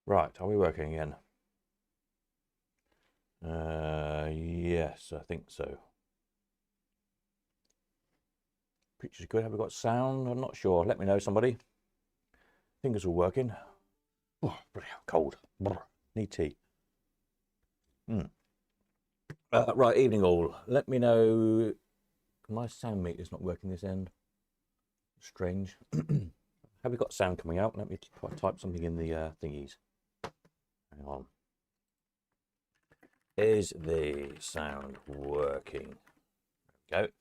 Right, are we working again? Yes, I think so. Picture's good. Have we got sound? I'm not sure. Let me know, somebody. I think it's all working. Oh, bloody hell, cold. Need tea. Right, evening all. Let me know. My sound meter's not working this end. Strange. Have we got sound coming out? Let me type something in the thingies. Hang on. Is the sound working? There we go.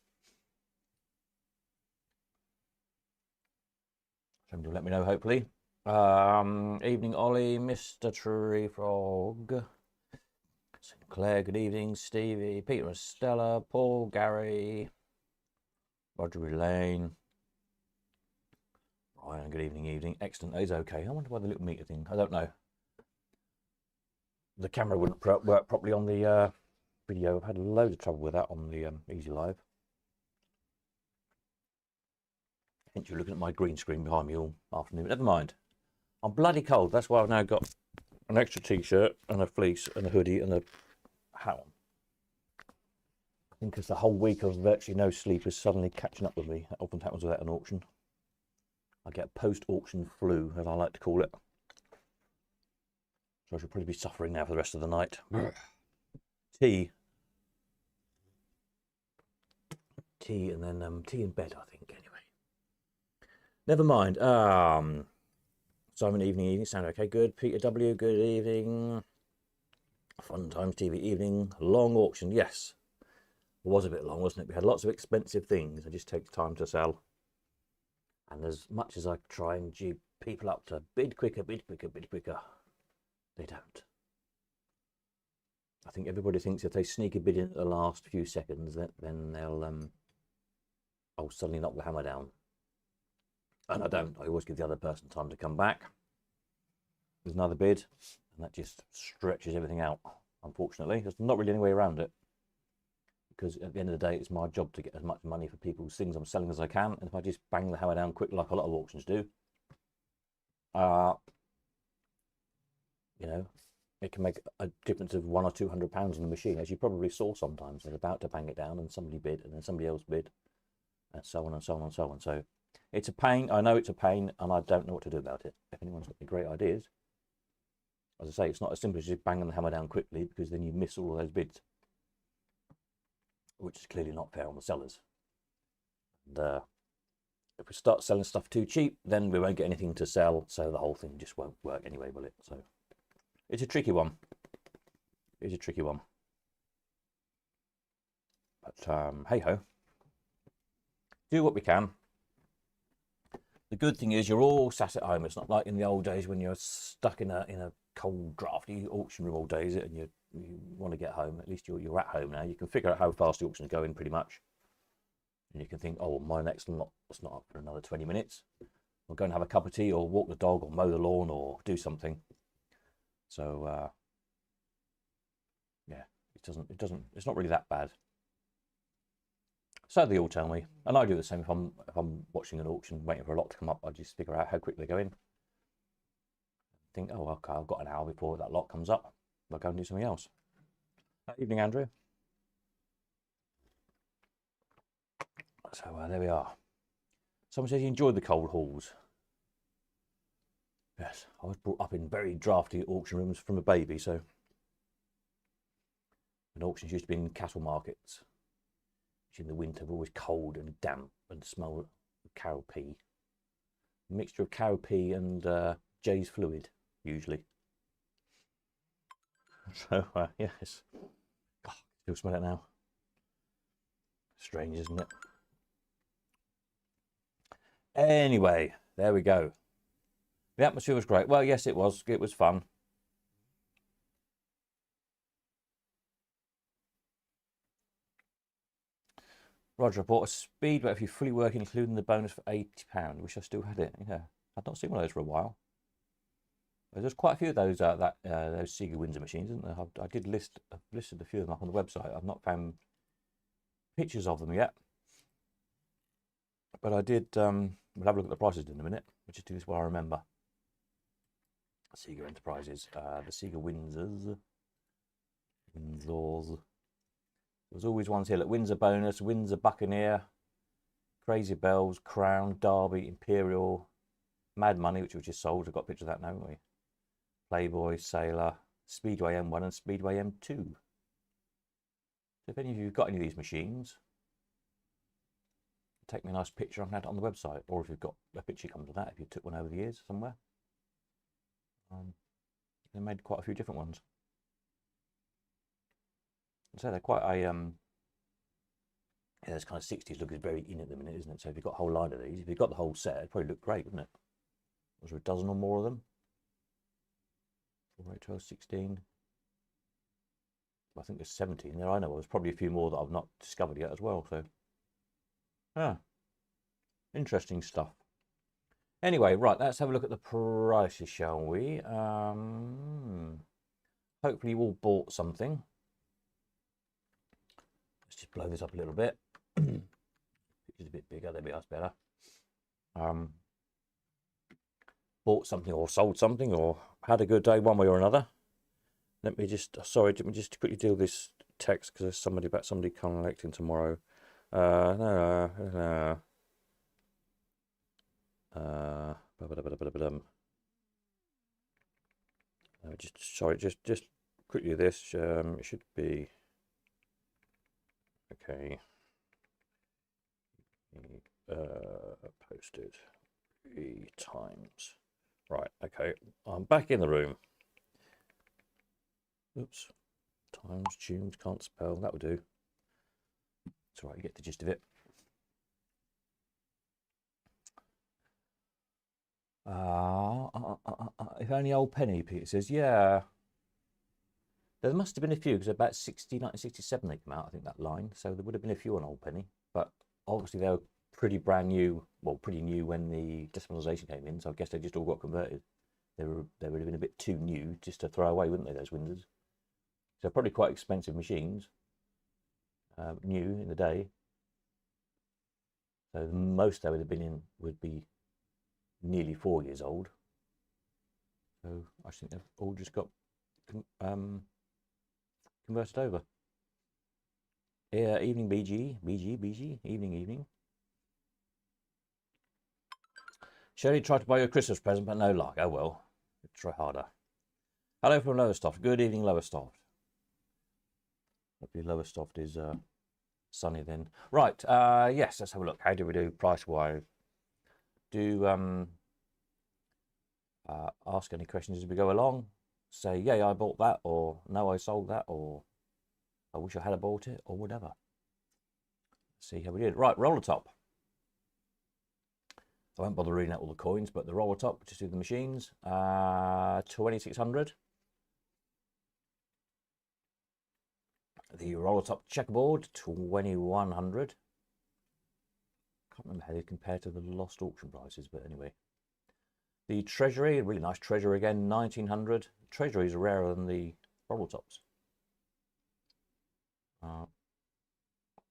Somebody will let me know, hopefully. Evening, Ollie, Mr. Tree Frog, Sinclair, good evening, Stevie, Peter and Stella, Paul, Gary, Roger Elaine, Ryan, good evening. Excellent, he's okay. I wonder why the little meter thing, I don't know. The camera wouldn't work properly on the video. I've had a load of trouble with that on the Easy Live. Hence you're looking at my green screen behind me all afternoon. Never mind. I'm bloody cold. That's why I've now got an extra t-shirt and a fleece and a hoodie and a hat on. I think it's the whole week of virtually no sleep is suddenly catching up with me. That often happens without an auction. I get post-auction flu, as I like to call it. So I should probably be suffering now for the rest of the night. Tea. Tea and then tea in bed, I think, anyway. Never mind. Simon, evening. Sound okay? Good. Peter W, good evening. Fun Times TV evening. Long auction, yes. It was a bit long, wasn't it? We had lots of expensive things. It just takes time to sell. And as much as I try and gee people up to bid quicker, they don't. I think everybody thinks if they sneak a bid in at the last few seconds, then they'll suddenly knock the hammer down. And I don't. I always give the other person time to come back. There's another bid, and that just stretches everything out, unfortunately. There's not really any way around it. Because at the end of the day, it's my job to get as much money for people's things I'm selling as I can. And if I just bang the hammer down quick, like a lot of auctions do, you know, it can make a difference of £100 or £200 on the machine, as you probably saw sometimes. They're about to bang it down, and somebody bid, and then somebody else bid, and so on and so on and so on. So it's a pain. I know it's a pain, and I don't know what to do about it. If anyone's got any great ideas, as I say, it's not as simple as just banging the hammer down quickly, because then you miss all of those bids, which is clearly not fair on the sellers. And if we start selling stuff too cheap, then we won't get anything to sell, so the whole thing just won't work anyway, will it? So it's a tricky one. It's a tricky one. But hey ho, do what we can. The good thing is you're all sat at home. It's not like in the old days when you're stuck in a cold, drafty auction room all day, is it? And you want to get home. At least you're at home now. You can figure out how fast the auction's going, pretty much. And you can think, oh, my next lot's not up for another 20 minutes. I'll go and have a cup of tea, or walk the dog, or mow the lawn, or do something. So yeah, it's not really that bad. So they all tell me, and I do the same. If I'm watching an auction, waiting for a lot to come up, I just figure out how quick they go in. Think, oh, okay, I've got an hour before that lot comes up. I'll go and do something else. Evening, Andrew. So there we are. Someone says he enjoyed the cold halls. Yes, I was brought up in very drafty auction rooms from a baby, so. And auctions used to be in cattle markets, which in the winter were always cold and damp and smelled of cow pee. A mixture of cow pee and Jay's fluid, usually. So, yes. Oh, still smell it now. Strange, isn't it? Anyway, there we go. The atmosphere was great. Well, yes, it was. It was fun. Roger, I bought a speed, but if you're fully working, including the bonus for £80. Wish I still had it. Yeah, I've not seen one of those for a while. There's quite a few of those those Sega Windsor machines, isn't there? I did listed a few of them up on the website. I've not found pictures of them yet. But I did, we'll have a look at the prices in a minute. We'll just do this while I remember. Sega Enterprises, the Sega Windsors. There's always ones here, like Windsor Bonus, Windsor Buccaneer, Crazy Bells, Crown, Derby, Imperial, Mad Money, which we just sold. I've got a picture of that now, haven't we? Playboy, Sailor, Speedway M1 and Speedway M2. So if any of you have got any of these machines, take me a nice picture and add it on the website. Or if you've got a picture, come to that if you took one over the years somewhere. They made quite a few different ones. So they're quite a yeah, this kind of 60s look is very in at the minute, isn't it? So if you've got a whole line of these, if you've got the whole set, it'd probably look great, wouldn't it? Was there a dozen or more of them? 4, 8, 12, 16. I think there's 17 there. I know there's probably a few more that I've not discovered yet as well. So, yeah, interesting stuff. Anyway, right, let's have a look at the prices, shall we? Hopefully you all bought something. Let's just blow this up a little bit. It's a bit bigger, there we are, that's better. Bought something or sold something or had a good day one way or another. Let me just, sorry, let me just quickly deal with this text because there's somebody about somebody collecting tomorrow. Just sorry, just quickly this. It should be okay. Posted 3 times. Right, okay. I'm back in the room. Oops. Times, tunes, can't spell. That would do. It's all right, you get the gist of it. If only old Penny, Peter says. Yeah. There must have been a few, because about 1967 they came out, I think, that line. So there would have been a few on Old Penny. But obviously they were pretty brand new, well, pretty new when the decimalisation came in. So I guess they just all got converted. They would have been a bit too new just to throw away, wouldn't they, those Windsors? So probably quite expensive machines, new in the day. So the most they would have been in would be nearly 4 years old. So I think they've all just got converted over. Yeah, evening BG, evening. Shirley tried to buy you a Christmas present, but no luck. Oh well, try harder. Hello from Lowestoft. Good evening, Lowestoft. Hopefully Lowestoft is sunny then. Right, yes, let's have a look. How do we do price-wise? Do ask any questions as we go along. Say, yeah, I bought that, or no, I sold that, or I wish I had bought it, or whatever. Let's see how we did. Right, roller top. I won't bother reading out all the coins, but the roller top, just do the machines. 2600. The roller top checkerboard, 2100. Can't remember how they compare to the lost auction prices, but anyway. The Treasury, a really nice Treasury again, 1900. Treasuries are rarer than the roller tops.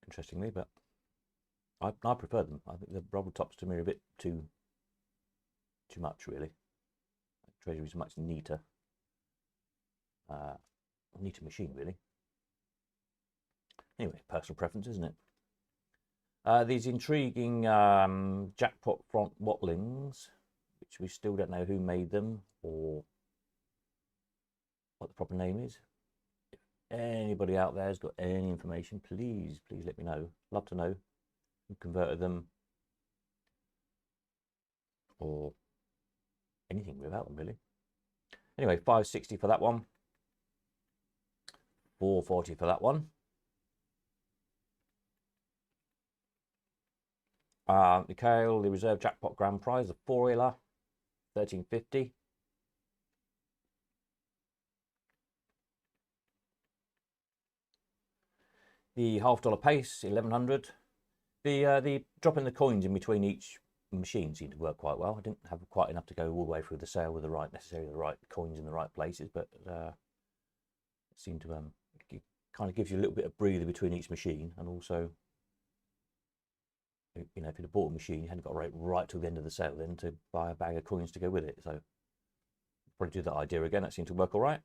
Interestingly, but I prefer them. I think the roller tops to me are a bit too much, really. Treasury is a much neater, neater machine, really. Anyway, personal preference, isn't it? These intriguing jackpot front wattlings, which we still don't know who made them or what the proper name is. If anybody out there has got any information, please let me know. Love to know who converted them or anything without them, really. Anyway, 560 for that one. 440 for that one. Mikhail, the reserve jackpot grand prize, the 4-wheeler, 1350. The $half pace, 1100. The dropping the coins in between each machine seemed to work quite well. I didn't have quite enough to go all the way through the sale with necessarily the right coins in the right places, but it seemed to kind of gives you a little bit of breather between each machine, and also you know, if you'd have bought a machine, you hadn't got to wait right till the end of the sale then to buy a bag of coins to go with it. So probably do that idea again. That seemed to work all right.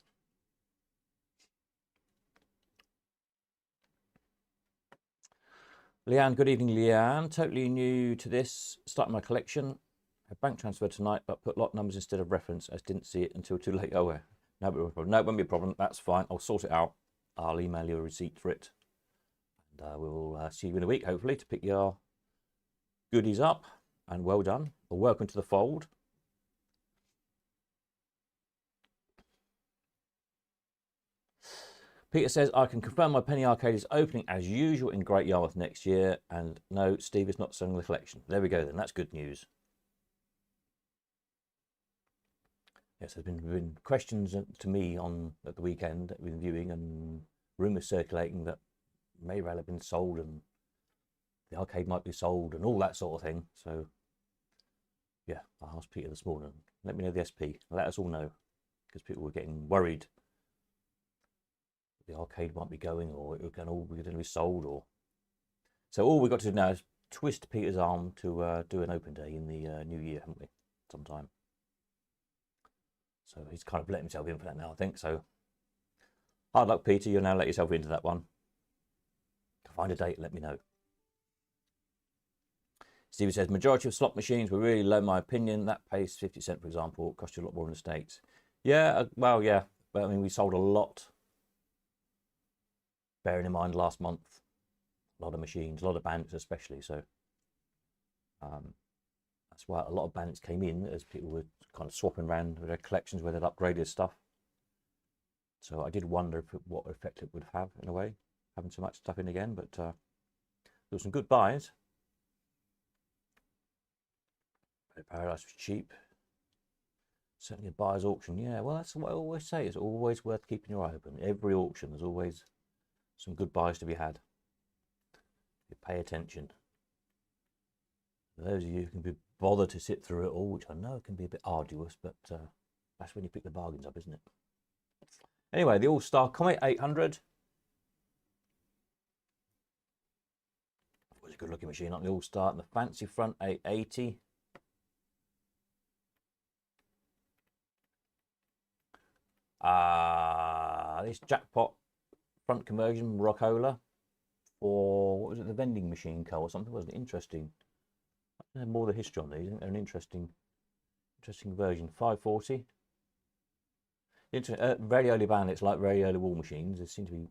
Leanne, good evening, Leanne. Totally new to this. Starting my collection. A bank transfer tonight, but put lot numbers instead of reference. I didn't see it until too late. Oh, no, it won't be a problem. That's fine. I'll sort it out. I'll email you a receipt for it. And we'll see you in a week, hopefully, to pick your goodies up. And well done. Well, welcome to the fold. Peter says, I can confirm my Penny Arcade is opening as usual in Great Yarmouth next year. And no, Steve is not selling the collection. There we go then. That's good news. Yes, there's been questions to me at the weekend with viewing and rumours circulating that Mayrail had been sold and the arcade might be sold and all that sort of thing. So, yeah, I asked Peter this morning, let me know the SP. Let us all know, because people were getting worried the arcade might be going or it can all be going to be sold. Or so all we've got to do now is twist Peter's arm to do an open day in the new year, haven't we? Sometime. So he's kind of let himself in for that now, I think. So hard luck, Peter. You'll now let yourself into that one. To find a date, let me know. Stevie says, majority of slot machines were really low, in my opinion. That pays 50 cents, for example, cost you a lot more in the States. Yeah, well, yeah. But I mean, we sold a lot. Bearing in mind last month, a lot of machines, a lot of bandits especially. So that's why a lot of bandits came in as people were kind of swapping around their collections where they'd upgraded stuff. So I did wonder what effect it would have in a way, having so much stuff in again. But there were some good buys. Paradise was cheap. Certainly a buyer's auction. Yeah, well, that's what I always say. It's always worth keeping your eye open. Every auction, there's always some good buys to be had. You pay attention. For those of you who can be bothered to sit through it all, which I know can be a bit arduous, but that's when you pick the bargains up, isn't it? Anyway, the All-Star Comet 800. It was a good looking machine on the All-Star. And the Fancy Front 880. This jackpot front conversion Rockola, or what was it, the vending machine car or something, wasn't it? Interesting. I have more of the history on these. I think they're an interesting version. 540. Very early bandits, like very early war machines, they seem to be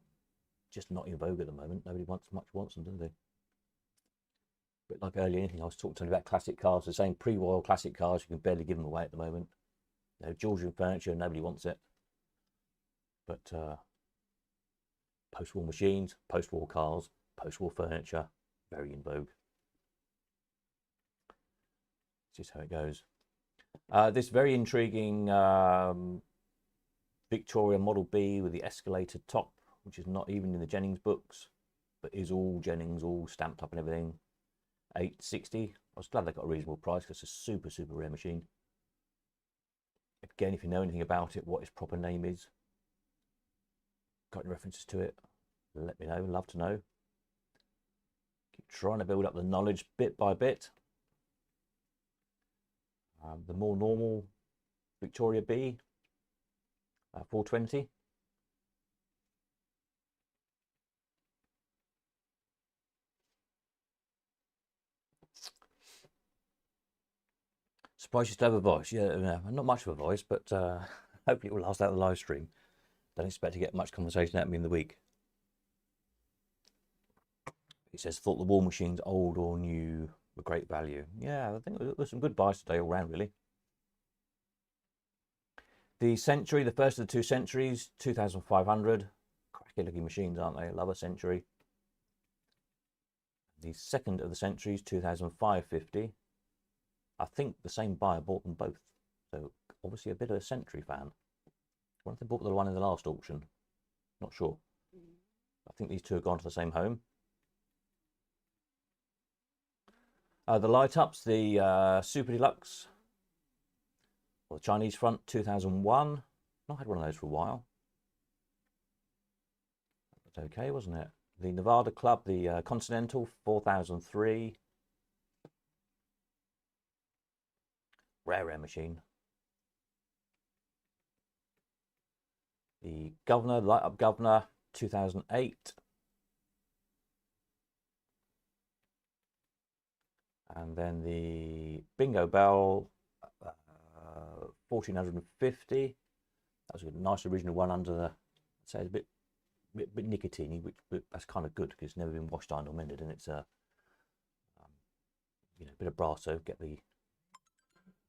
just not in vogue at the moment. Nobody wants them, do they? But like early anything, I was talking about classic cars, the same pre-war classic cars, you can barely give them away at the moment. You know, Georgian furniture, nobody wants it. But post-war machines, post-war cars, post-war furniture, very in vogue. It's just how it goes. This very intriguing Victoria Model B with the escalated top, which is not even in the Jennings books, but is all Jennings, all stamped up and everything. 860. I was glad they got a reasonable price because it's a super, super rare machine. Again, if you know anything about it, what its proper name is, got any references to it, let me know. Love to know. Keep trying to build up the knowledge bit by bit. The more normal Victoria B, 420. Surprised you still have a voice. Yeah, not much of a voice, but hopefully it will last out the live stream. Don't expect to get much conversation out of me in the week. He says, thought the war machines, old or new, were great value. Yeah, I think there's some good buys today all round, really. The Century, the first of the two Centuries, 2,500. Cracky looking machines, aren't they? Love a Century. The second of the Centuries, 2,550. I think the same buyer bought them both. So obviously a bit of a Century fan. I wonder if they bought the one in the last auction. Not sure. I think these two have gone to the same home. The light ups, the Super Deluxe, or the Chinese front, 2001. Not had one of those for a while. That was okay, wasn't it? The Nevada Club, the Continental, 4003. Rare machine. The Governor, Light Up Governor, 2008. And then the Bingo Bell, 1450. That was a nice original one under the, I'd say it's a bit nicotine-y, but that's kind of good because it's never been washed, ironed or mended, and it's a bit of brass, so get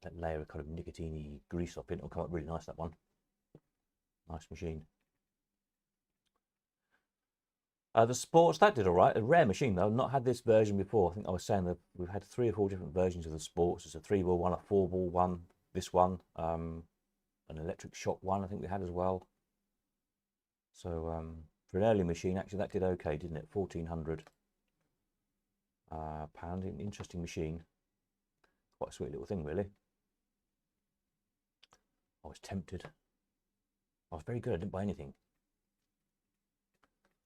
that layer of kind of nicotine-y grease off it. It'll come up really nice, that one. Nice machine. The Sports, that did all right. A rare machine though. I've not had this version before. I think I was saying that we've had 3 or 4 different versions of the Sports. There's a 3-ball one, a 4-ball one, this one, an electric shock one I think we had as well. So for an early machine, actually that did okay, didn't it? 1400 pound. Interesting machine. Quite a sweet little thing, really. I was tempted. I was very good. I didn't buy anything.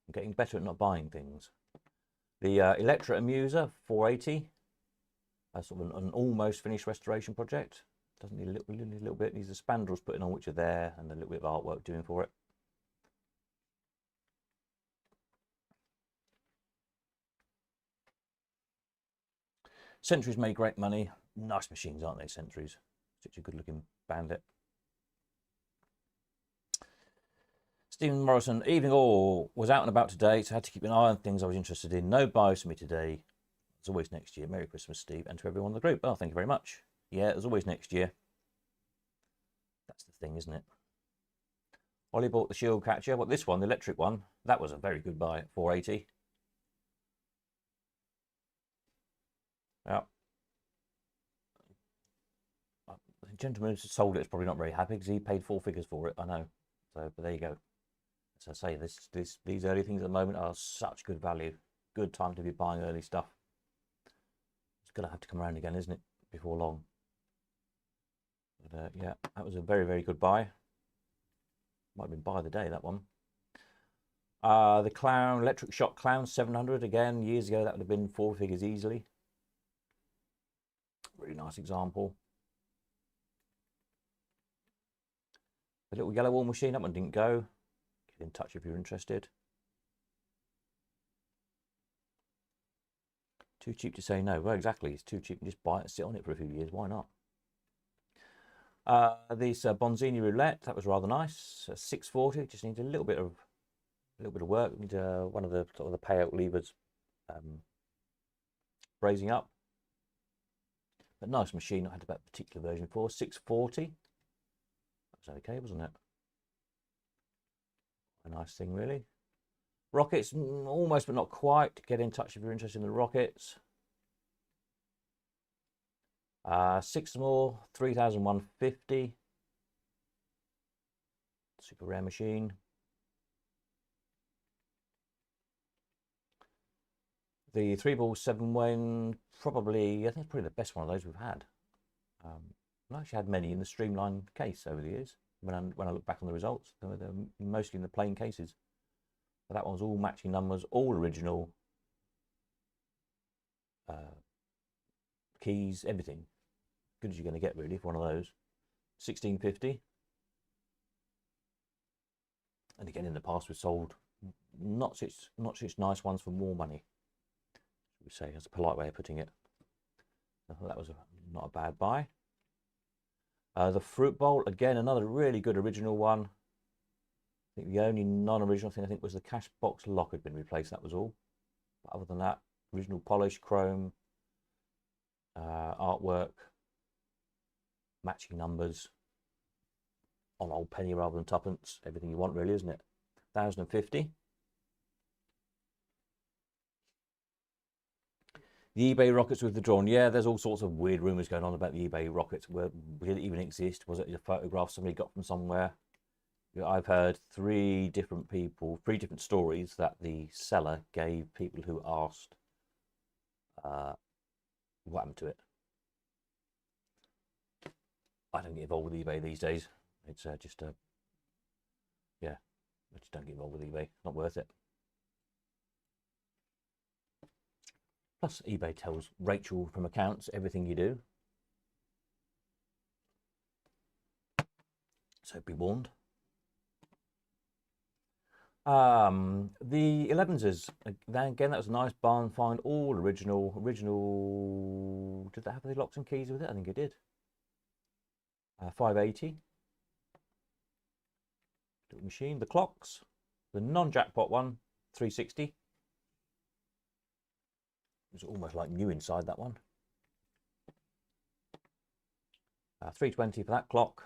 I'm getting better at not buying things. The Electra Amuser 480. That's sort of an almost finished restoration project. Doesn't need a little bit. Needs the spandrels putting on, which are there, and a little bit of artwork doing for it. Centuries made great money. Nice machines, aren't they, Centuries? Such a good looking bandit. Stephen Morrison, evening all. Was out and about today, so I had to keep an eye on things I was interested in. No buys for me today. As always next year. Merry Christmas, Steve, and to everyone in the group. Oh, thank you very much. Yeah, as always next year. That's the thing, isn't it? Ollie bought the Shield Catcher. What, this one, the electric one? That was a very good buy at 480. Yeah. The gentleman who sold it is probably not very happy because he paid 4 figures for it. I know. So, but there you go. As I say, these early things at the moment are such good value. Good time to be buying early stuff. It's going to have to come around again, isn't it? Before long. But yeah, that was a very, very good buy. Might have been buy of the day, that one. The Clown, Electric Shock Clown 700. Again, years ago, that would have been 4 figures easily. Really nice example. The little yellow wall machine, that one didn't go. Get in touch if you're interested. Too cheap to say no. Well, exactly. It's too cheap to just buy it and sit on it for a few years. Why not? This Bonzini roulette, that was rather nice. 640. Just needs a little bit of work. We need one of the sort of the payout levers raising up. But nice machine. I had that particular version for 640. That was okay, wasn't it? A nice thing, really. Rockets, almost but not quite. Get in touch if you're interested in the rockets. 6 more, 3,150. Super rare machine. The 3-ball 7-win, probably, I think it's probably the best one of those we've had. I've actually had many in the streamlined case over the years. When I look back on the results, they're mostly in the plain cases. But that one's all matching numbers, all original. Keys, everything. Good as you're going to get, really, for one of those. 1650. And again, in the past, we've sold not such nice ones for more money. We say, that's a polite way of putting it. That was not a bad buy. The Fruit Bowl, again, another really good original one. I think the only non-original thing I think was the cash box lock had been replaced. That was all. But other than that, original polish, chrome, artwork, matching numbers on old penny rather than tuppence. Everything you want, really, isn't it? 1,050. The eBay rockets withdrawn. Yeah, there's all sorts of weird rumours going on about the eBay rockets. Did it even exist? Was it a photograph somebody got from somewhere? I've heard 3 different people, 3 different stories that the seller gave people who asked what happened to it. I don't get involved with eBay these days. It's just yeah, I just don't get involved with eBay. Not worth it. Plus, eBay tells Rachel from accounts everything you do. So be warned. The 11s, again, that was a nice barn find, all original. Did that have the locks and keys with it? I think it did. 580. Little machine. The clocks, the non-jackpot one, 360. It's almost like new inside that one. 320 for that clock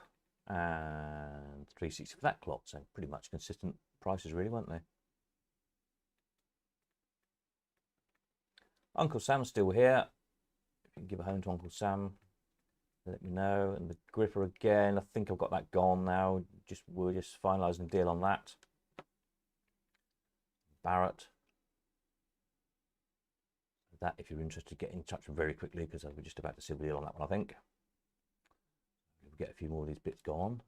and 360 for that clock. So pretty much consistent prices, really, weren't they? Uncle Sam's still here. If you can give a home to Uncle Sam, let me know. And the gripper again, I think I've got that gone now. We're just finalising the deal on that. Barrett. That, if you're interested, get in touch very quickly because we're just about to seal the deal on that one, I think. We'll get a few more of these bits gone.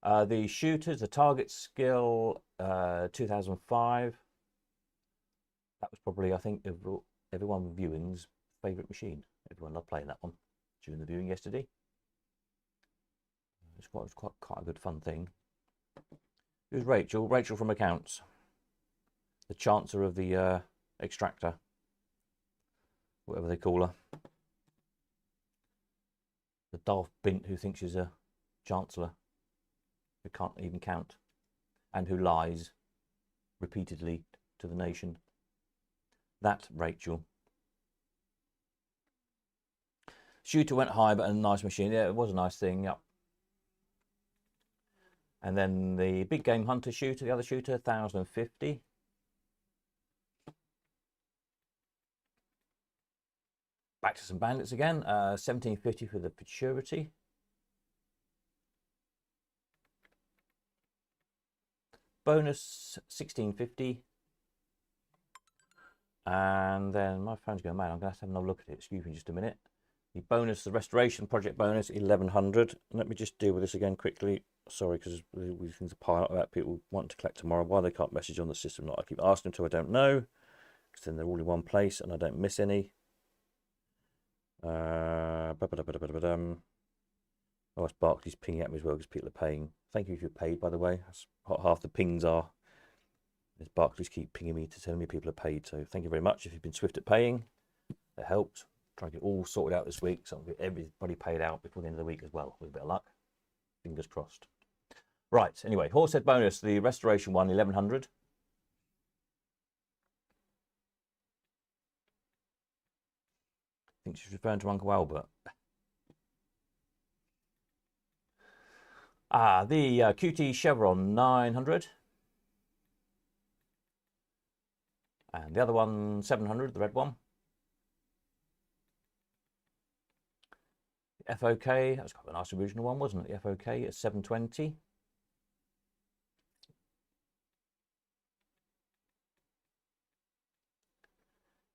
The shooters, the Target Skill 2005. That was probably, I think, everyone viewing's favourite machine. Everyone loved playing that one during the viewing yesterday. It's quite a good fun thing. Who's Rachel? Rachel from Accounts, the Chancellor of the Extractor, whatever they call her. The daft bint who thinks she's a Chancellor, who can't even count, and who lies repeatedly to the nation. That Rachel. Shooter went high, but a nice machine. Yeah, it was a nice thing. Yep. And then the Big Game Hunter shooter, the other shooter, 1050. Back to some bandits again. 1750 for the Futurity. Bonus 1650. And then my phone's going mad. I'm going to have another look at it. Excuse me just a minute. The bonus, the restoration project bonus, 1100. Let me just deal with this again quickly. Sorry, because these things are piling up about people wanting to collect tomorrow. Why they can't message on the system, not I keep asking them to, I don't know. Because then they're all in one place and I don't miss any. Oh, it's Barclays pinging at me as well because people are paying. Thank you if you're paid, by the way. That's what half the pings are. There's Barclays keep pinging me to tell me people are paid. So thank you very much if you've been swift at paying. That helped. Try to get all sorted out this week, so I'll get everybody paid out before the end of the week as well, with a bit of luck. Fingers crossed. Right, anyway, Horsehead bonus, the restoration one, 1100. I think she's referring to Uncle Albert. The QT Chevron 900. And the other one, 700, the red one. FOK, that was quite a nice original one, wasn't it? The FOK at 720.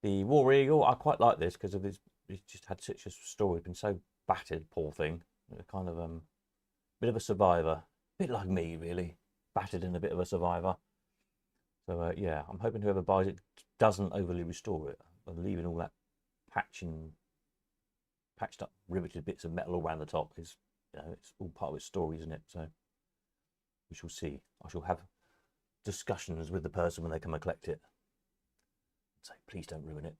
The War Eagle, I quite like this because of his. He's just had such a story. He's been so battered, poor thing. Kind of bit of a survivor, a bit like me, really, battered and a bit of a survivor. So yeah, I'm hoping whoever buys it doesn't overly restore it, leaving all that patched up, riveted bits of metal all around the top is, it's all part of its story, isn't it? So we shall see. I shall have discussions with the person when they come and collect it. Say, please don't ruin it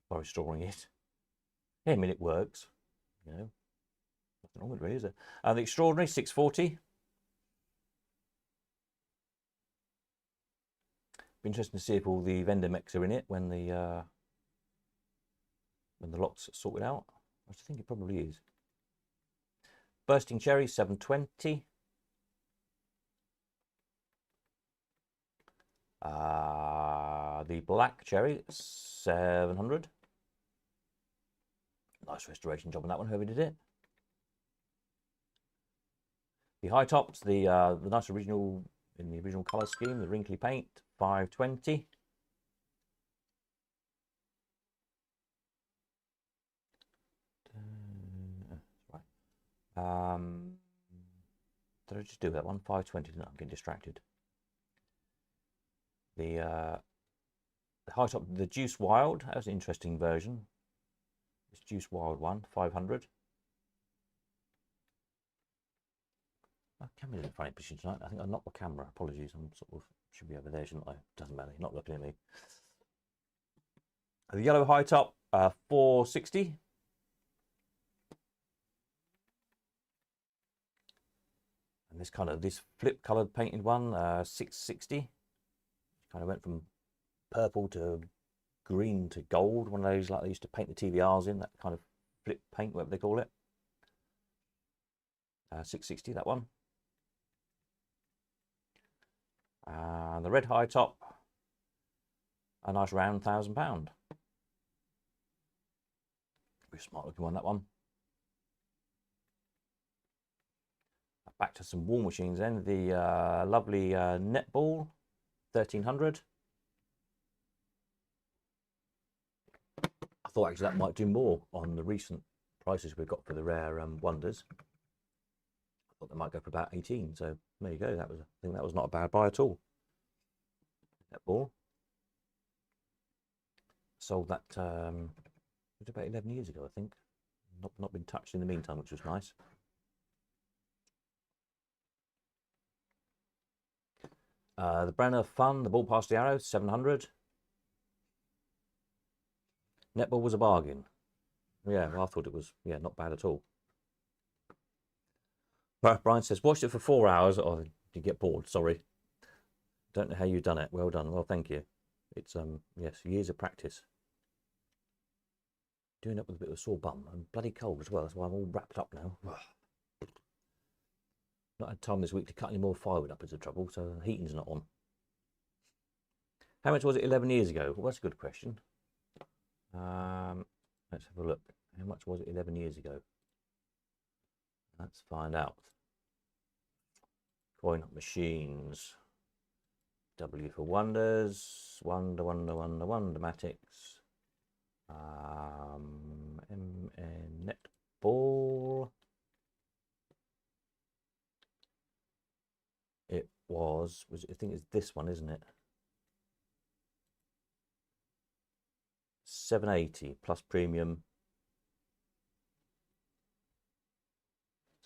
by restoring it. Yeah, I mean, it works, nothing wrong with it, really, is there? The Extraordinary 640. Be interesting to see if all the vendor mechs are in it when the lot's sorted out. I think it probably is. Bursting Cherry 720. The Black Cherry 700. Nice restoration job on that one, whoever did it. The High Tops, the nice original, in the original colour scheme, the wrinkly paint, 520. Right. Did I just do that one? 520, no, I'm getting distracted. The High Top, the Juice Wild, that was an interesting version. This Juice Wild one, 500. My camera's in a funny position tonight. I think I knocked the camera. Apologies. I'm sort of should be over there, shouldn't I? Doesn't matter. You're not looking at me. The yellow high top, 460. And this flip coloured painted one, 660. Kind of went from purple to green to gold. One of those like they used to paint the TVRs in, that kind of flip paint, whatever they call it. 660, that one. And the red high top, a nice round £1,000. Very smart looking one, that one. Back to some wall machines then. The lovely Netball 1300. I thought actually that might do more on the recent prices we've got for the rare wonders. I thought they might go for about 18. So there you go. I think that was not a bad buy at all. Netball. Sold that it was about 11 years ago, I think. Not been touched in the meantime, which was nice. The Brenner Fun, the ball past the arrow, 700. Netball was a bargain. Yeah, well, I thought it was, yeah, not bad at all. Brian says, watched it for 4 hours. Oh, you get bored, sorry. Don't know how you've done it. Well done. Well, thank you. It's, yes, years of practice. Doing it with a bit of a sore bum. I'm bloody cold as well. That's why I'm all wrapped up now. Not had time this week to cut any more firewood up is the trouble, so the heating's not on. How much was it 11 years ago? Well, that's a good question. Let's have a look. How much was it 11 years ago? Let's find out. Coin up machines. W for wonders. Wondermatics. MN Netball. It was I think it's this one, isn't it? 780 plus premium.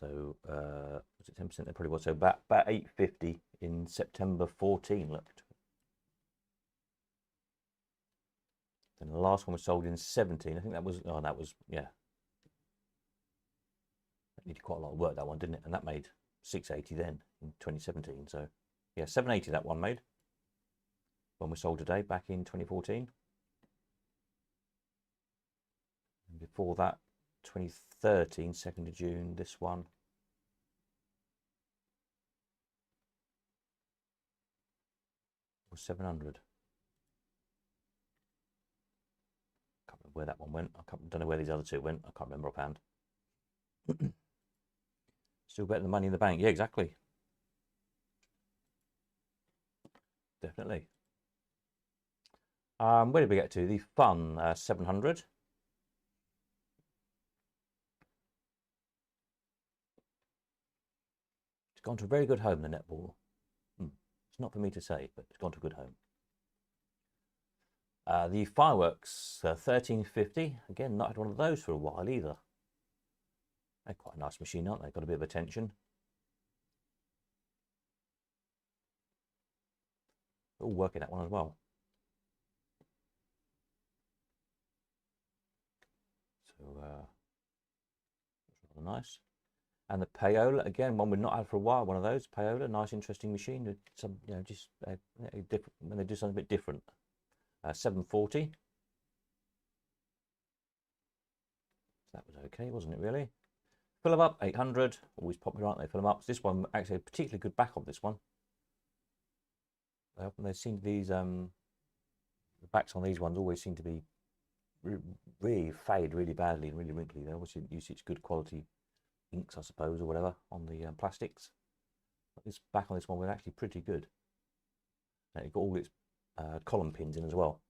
So was it 10%? There probably was. So about 850 in September 14 looked. Then the last one was sold in 17. I think that was yeah. That needed quite a lot of work, that one, didn't it? And that made 680 then in 2017. So yeah, 780 that one made when we sold today back in 2014. And before that, 2013, 2nd of June, this one. Was 700. Can't remember where that one went. Don't know where these other two went. I can't remember offhand. Still better than money in the bank. Yeah, exactly. Definitely. Where did we get to? The Fun 700. It's gone to a very good home, the Netball. It's not for me to say, but it's gone to a good home. The Fireworks 1350. Again, not had one of those for a while either. They're quite a nice machine, aren't they? Got a bit of attention. All working that one as well. So that's rather nice. And the Payola, again, one we've not had for a while. One of those Payola, nice, interesting machine. Some, you know, just different when they do something a bit different. 740. That was okay, wasn't it? Really. Fill them up, 800. Always popular, aren't they? Fill them up. This one actually a particularly good back on this one. They seem to these the backs on these ones always seem to be really fade really badly and really wrinkly. They always use its good quality inks, I suppose, or whatever on the plastics. But this back on this one was actually pretty good. Now, you've got all its column pins in as well.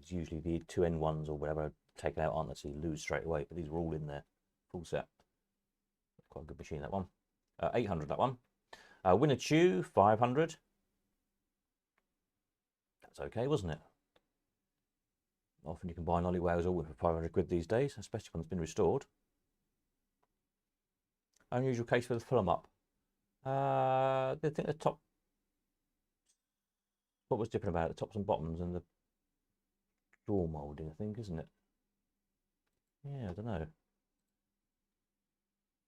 It's usually the 2N1s or whatever taken out, aren't they? So you lose straight away. But these were all in there, full set. Quite a good machine, that one. 800, that one. Winnetou 500. That's okay, wasn't it? Often you can buy an Ollie Wales all for 500 quid these days, especially when it's been restored. Unusual case for the fill 'em up. I think the top, what was different about it? The tops and bottoms and the draw moulding, I think, isn't it? Yeah, I don't know.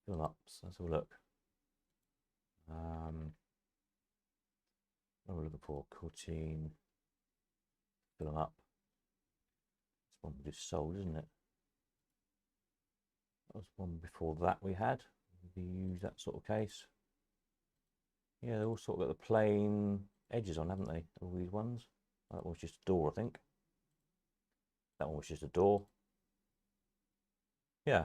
Fill ups, let's have a look. What are we looking for? Cortine, fill them up. This one we just sold, isn't it? That was one before that we had. We use that sort of case. Yeah, they all sort of got the plain edges on, haven't they? All these ones. That one was just a door, I think. That one was just a door. Yeah.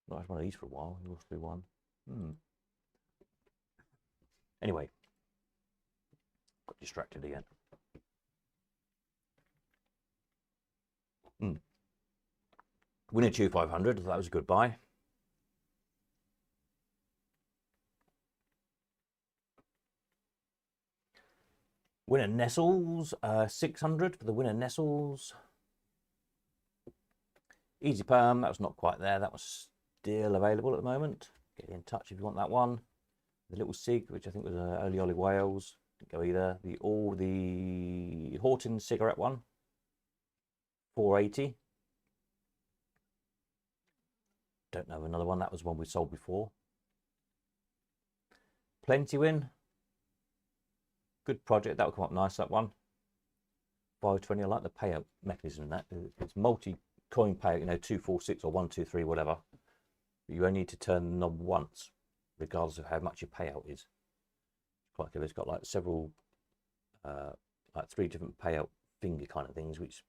Not had one of these for a while. There must be one. Anyway, got distracted again. Winner 500. That was a good buy. Winner Nestles, 600 for the Winner Nestles. Easy Perm, that was not quite there. That was still available at the moment. Get in touch if you want that one. The Little Sig, which I think was early Ollie Wales, didn't go either. The Horton cigarette one, 480. Don't know another one. That was one we sold before. Plenty Win. Good project. That will come up nice, that one. 520. I like the payout mechanism in that. It's multi-coin payout, you know, 2, 4, 6 or 1, 2, 3, whatever. But you only need to turn the knob once, regardless of how much your payout is. Quite good. It's got like several, like 3 different payout finger kind of things, which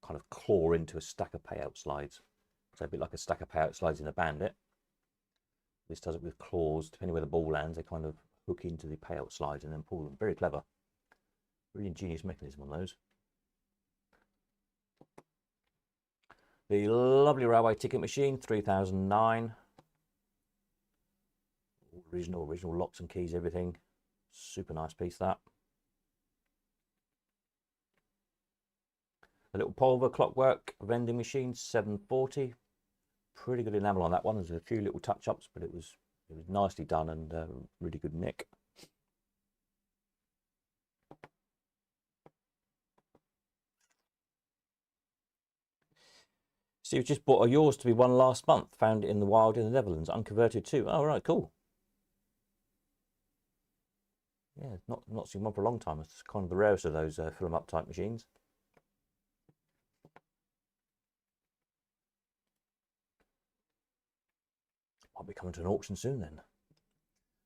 kind of claw into a stack of payout slides. So a bit like a stack of payout slides in a bandit. This does it with claws. Depending where the ball lands, they kind of hook into the payout slides and then pull them. Very clever. Really ingenious mechanism on those. The lovely railway ticket machine, 3009. Original locks and keys, everything. Super nice piece, that. A little Pulver clockwork vending machine, 740. Pretty good enamel on that one. There's a few little touch-ups, but it was nicely done and really good nick. Steve just bought a yours to be won last month. Found it in the wild in the Netherlands. Unconverted too. Oh, right, cool. Yeah, not seen one for a long time. It's kind of the rarest of those fill 'em up type machines. Might be coming to an auction soon then.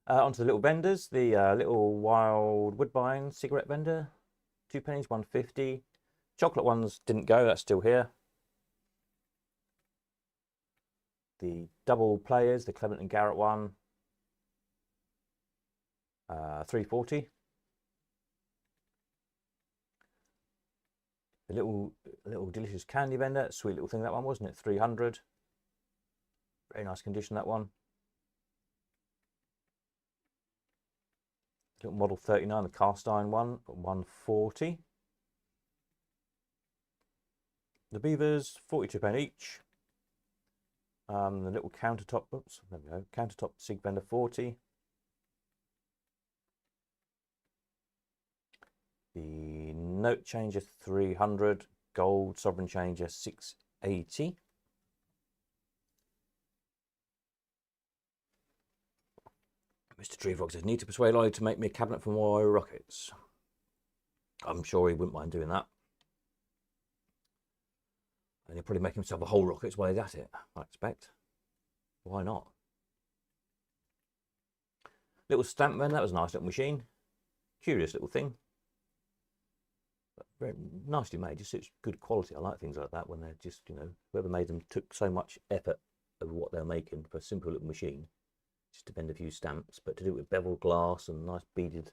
Onto the little vendors. The little Wild Woodbine cigarette vendor. 2 pennies, 150. Chocolate ones didn't go. That's still here. The double players, the Clement and Garrett one. 340. The little delicious candy vendor, sweet little thing that one, wasn't it? 300. Very nice condition, that one. Little model 39, the cast iron one, 140. The Beavers, 42 each. The little countertop, oops, there we go, countertop Sig vendor, 40. The note changer, 300. Gold sovereign changer, 680. Mr. Treefrog says, need to persuade Ollie to make me a cabinet for my rockets. I'm sure he wouldn't mind doing that. And he'll probably make himself a whole rockets while he's at it, I expect. Why not? Little stamp man, that was a nice little machine. Curious little thing. But very nicely made, just such good quality. I like things like that when they're just, you know, whoever made them took so much effort over what they're making for a simple little machine. Just to bend a few stamps, but to do it with beveled glass and nice beaded,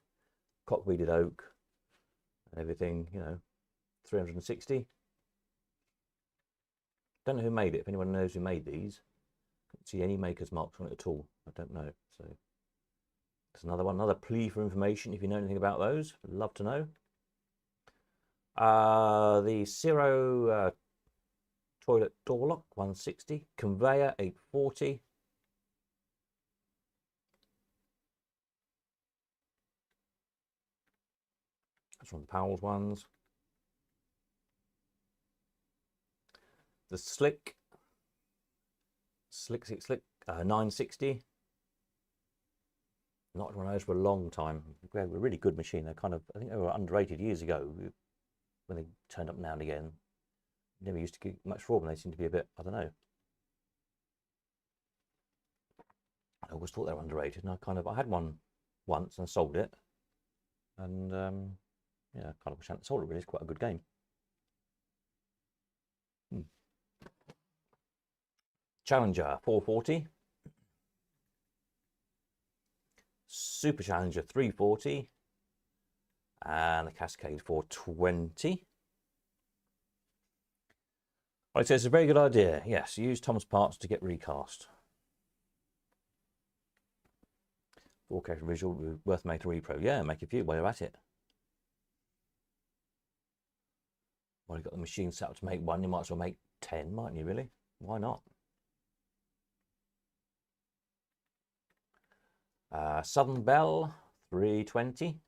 cock beaded oak and everything, you know, 360. Don't know who made it. If anyone knows who made these, can't see any maker's marks on it at all. I don't know. So there's another one, another plea for information. If you know anything about those, I'd love to know. The Zero toilet door lock, 160. Conveyor, 840. That's one of the Powell's ones. The Slick 960. Not one of those for a long time. They were a really good machine. They're kind of, I think they were underrated years ago when they turned up now and again. Never used to get much for them. They seem to be a bit, I don't know. I always thought they were underrated, and I had one once and sold it, and yeah, I kind of wish I hadn't sold it. Really, it's quite a good game. Challenger 440, Super Challenger 340, and the Cascade 420. Right, so it's a very good idea. Yes, use Tom's parts to get recast. 4K visual, worth making a repro. Yeah, make a few while you're at it. Well, you've got the machine set up to make one, you might as well make 10, mightn't you, really? Why not? Southern Belle, 320.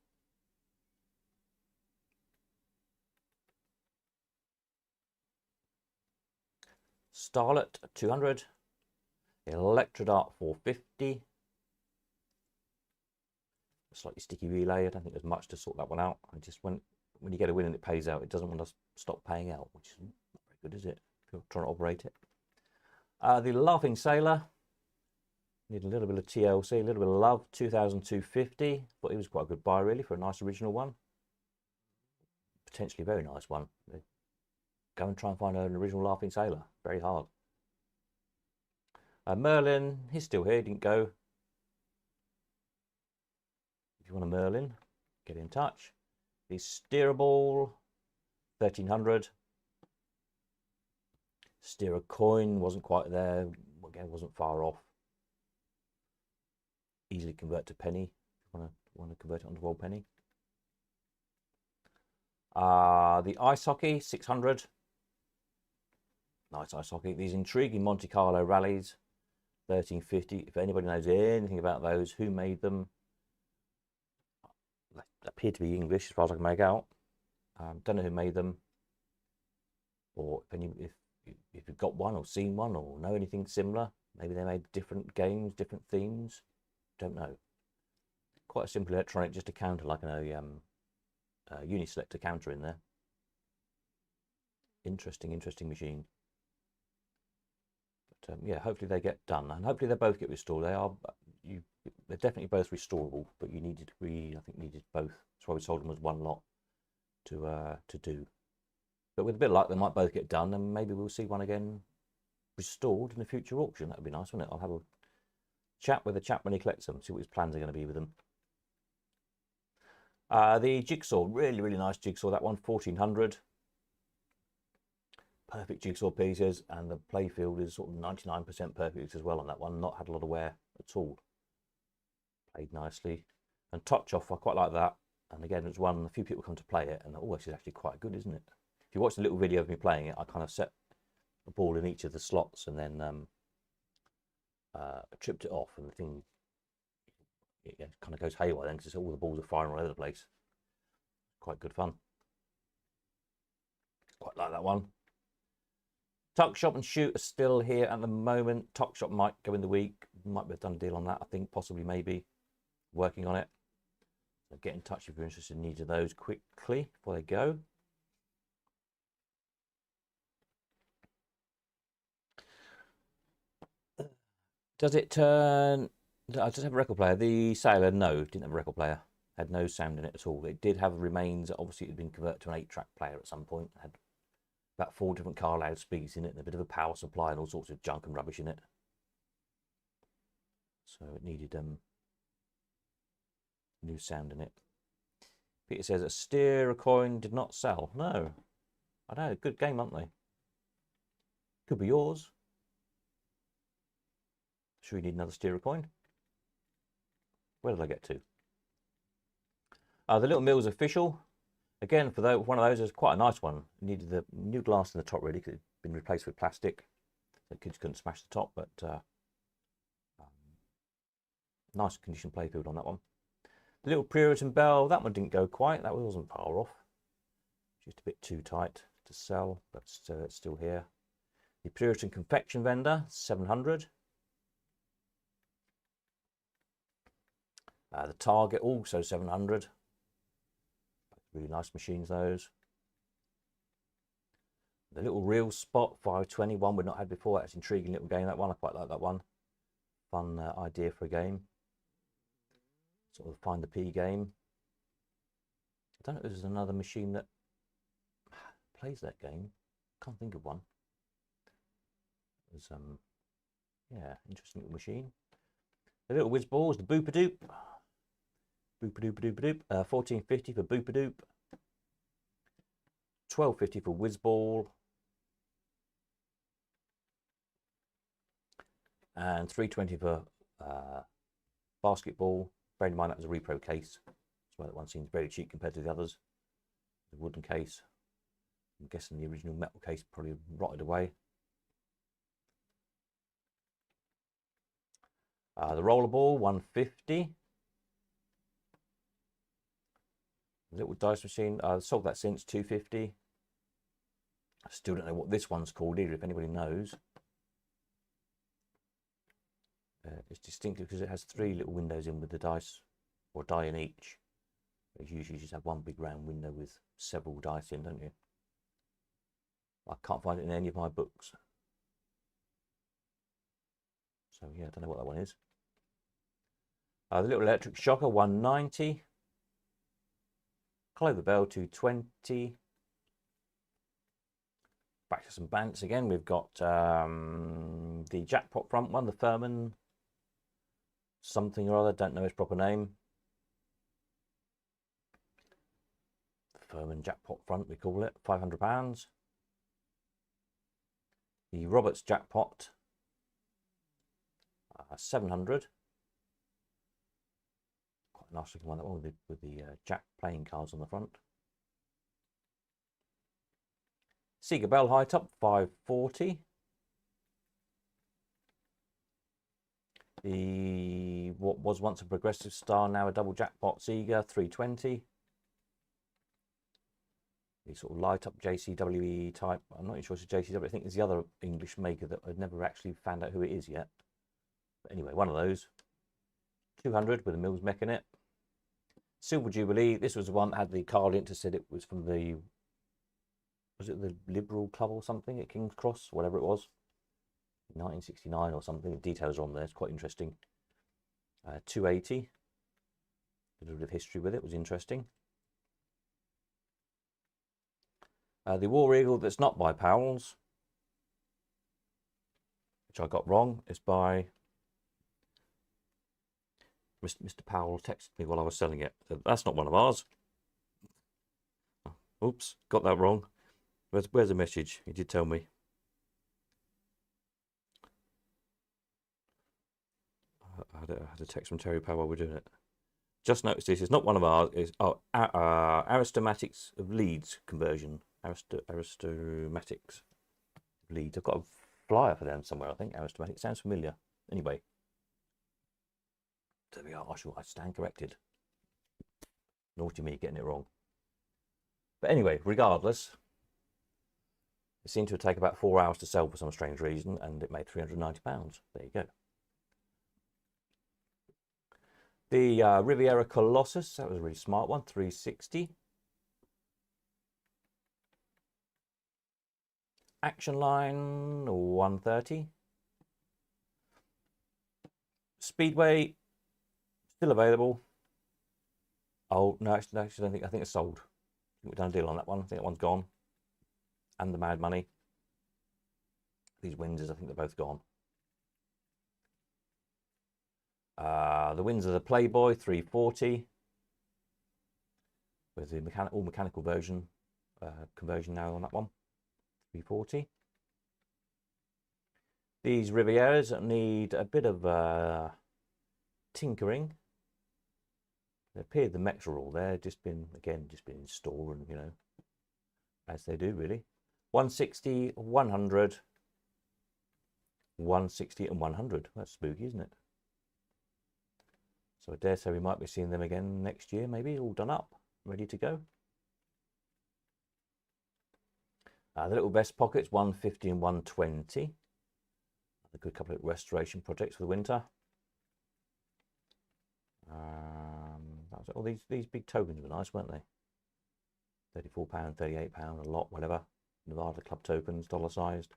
Starlet, 200. Electrodart, 450. Slightly sticky relay. I don't think there's much to sort that one out. I just when you get a win and it pays out, it doesn't want to stop paying out, which is not very good, is it? If you're trying to operate it. The Laughing Sailor. Need a little bit of TLC, a little bit of love. 2,250. But it was quite a good buy, really, for a nice original one. Potentially a very nice one. Go and try and find an original Laughing Sailor. Very hard. Merlin, he's still here, didn't go. If you want a Merlin, get in touch. The Steerable, 1,300. Steer a Coin, wasn't quite there. Again, wasn't far off. Easily convert to penny. If you want to convert it onto old penny. The Ice Hockey, 600. Nice ice hockey. These intriguing Monte Carlo rallies, 1350. If anybody knows anything about those, who made them? They appear to be English, as far as I can make out. Don't know who made them, or if you've got one or seen one or know anything similar. Maybe they made different games, different themes. Don't know. Quite a simple electronic, just a counter, like a Uniselector counter in there. Interesting machine. But yeah, hopefully they get done, and hopefully they both get restored. They're definitely both restorable, but I think needed both. That's why we sold them as one lot to do. But with a bit of luck, they might both get done, and maybe we'll see one again restored in a future auction. That would be nice, wouldn't it? I'll have a chat with the chap when he collects them, see what his plans are going to be with them. The Jigsaw, really nice Jigsaw. That one, 1,400. Perfect Jigsaw pieces, and the playfield is sort of 99% perfect as well on that one. Not had a lot of wear at all. Played nicely. And Touch Off, I quite like that. And again, it's one, a few people come to play it, and this is actually quite good, isn't it? If you watch the little video of me playing it, I kind of set a ball in each of the slots and then tripped it off, and the thing kind of goes haywire then, because all the balls are firing all over the place. Quite good fun. Quite like that one. Tuck Shop and Shoot are still here at the moment. Tuck Shop might go in the week. Might have done a deal on that, I think, possibly, maybe. Working on it. So get in touch if you're interested in either of those quickly before they go. Does it turn... I just have a record player. The Sailor, no, didn't have a record player. Had no sound in it at all. It did have remains. Obviously, it had been converted to an 8-track player at some point. It had about 4 different car loudspeakers in it, and a bit of a power supply and all sorts of junk and rubbish in it. So it needed new sound in it. Peter says, a Steer a Coin did not sell. No. I know, good game, aren't they? Could be yours. Should we need another Steer a Coin? Where did I get to? The Little Mills official. Again, for one of those, it was quite a nice one. It needed the new glass in the top really, because it's been replaced with plastic. So kids couldn't smash the top, but nice condition playfield on that one. The little Puritan bell, that one didn't go quite. That wasn't far off. Just a bit too tight to sell, but it's still here. The Puritan confection vendor, 700. The Target, also 700. Really nice machines, those. The little Real Spot, 520. One we've not had before. That's an intriguing little game, that one. I quite like that one. Fun idea for a game. Sort of find the P game. I don't know if there's another machine that plays that game. Can't think of one. There's yeah, interesting little machine. The little whiz balls, the Boopadoop. Boopadoop. 1450 for Boopadoop. 1250 for whiz ball. And 320 for basketball. Bearing in mind that was a repro case. That's why that one seems very cheap compared to the others. The wooden case. I'm guessing the original metal case probably rotted away. The rollerball, 150. The little dice machine, I've sold that since, 250. I still don't know what this one's called either, if anybody knows. It's distinctive because it has 3 little windows in with the dice, or die in each. You usually just have one big round window with several dice in, don't you? I can't find it in any of my books. So yeah, I don't know what that one is. The little electric shocker, 190. Clover Bell, 220. Back to some Bants again. We've got the jackpot front one, the Furman something or other, don't know his proper name. The Furman jackpot front, we call it, £500. The Roberts jackpot, 700. Quite a nice looking one, that one with the Jack playing cards on the front. Sega Bell High Top, 540. The what was once a Progressive Star, now a double jackpot Sega, 320. The sort of light up JCWE type. I'm not even sure it's a JCW. I think there's the other English maker that I've never actually found out who it is yet. But anyway, one of those. 200 with a Mills mech in it. Silver Jubilee. This was the one that had the card in to said it was from the, was it the Liberal Club or something at King's Cross, whatever it was. 1969 or something. The details are on there. It's quite interesting. 280. A little bit of history with it. Was interesting. The War Eagle that's not by Powell's, which I got wrong, is by Mr. Powell. Texted me while I was selling it. So that's not one of ours. Oops, got that wrong. Where's the message? He did tell me. I had a text from Terry Powell while we're doing it. Just noticed this is not one of ours. It's Aristomatics of Leeds conversion. Aristomatics of Leeds. I've got a flyer for them somewhere, I think. Aristomatics sounds familiar. Anyway, there we are. I stand corrected. Naughty me getting it wrong. But anyway, regardless, it seemed to take about 4 hours to sell for some strange reason, and it made £390. There you go. The Riviera Colossus, that was a really smart one, 360. Action Line, 130. Speedway, still available. Oh, no, actually, I think it's sold. We've done a deal on that one. I think that one's gone. And the Mad Money. These Windsors, I think they're both gone. The Windsor, the Playboy, 340. With the all mechanical version, conversion now on that one, 340. These Rivieras need a bit of tinkering. It appeared the mechs are all there, just been in store, and as they do really. 160, 100, 160 and 100. That's spooky, isn't it? So I dare say we might be seeing them again next year, maybe, all done up, ready to go. The little vest pockets, 150 and 120. A good couple of restoration projects for the winter. All these big tokens were nice, weren't they? £34, £38, a lot, whatever. Nevada Club tokens, dollar sized.